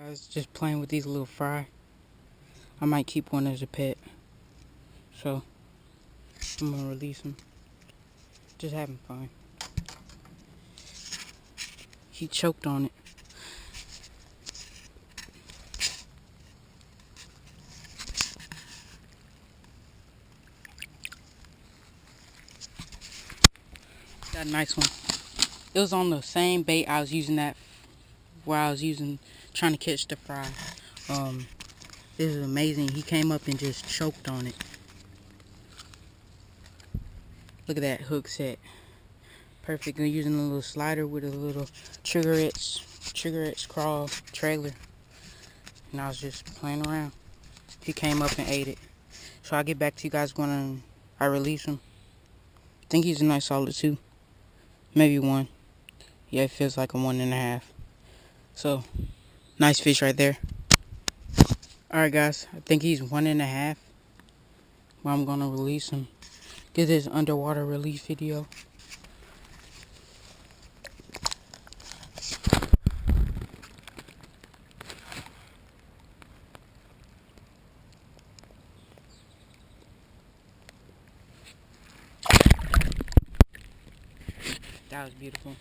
Guys, just playing with these little fry. I might keep one as a pet. So, I'm gonna release him. Just having fun. He choked on it. Got a nice one. It was on the same bait I was using trying to catch the fry. This is amazing. He came up and just choked on it. Look at that hook set. Perfect. I'm using a little slider with a little Trigger X Craw trailer. And I was just playing around. He came up and ate it. So I'll get back to you guys when I release him. I think he's a nice solid 2. Maybe 1. Yeah, it feels like a 1.5. So, nice fish right there. Alright guys, I think he's 1.5. Well, I'm gonna release him. Get this underwater release video. That was beautiful.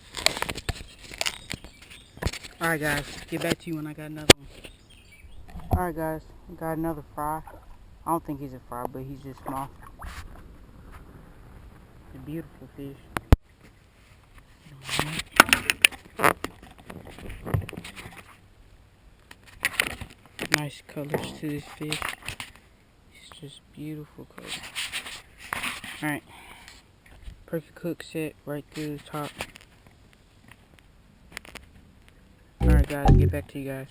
Alright guys, get back to you when I got another one. Alright guys, I got another fry. I don't think he's a fry, but he's just small. A beautiful fish. Nice colors to this fish. It's just beautiful colors. Alright. Perfect hook set right through the top. Alright guys, get back to you guys.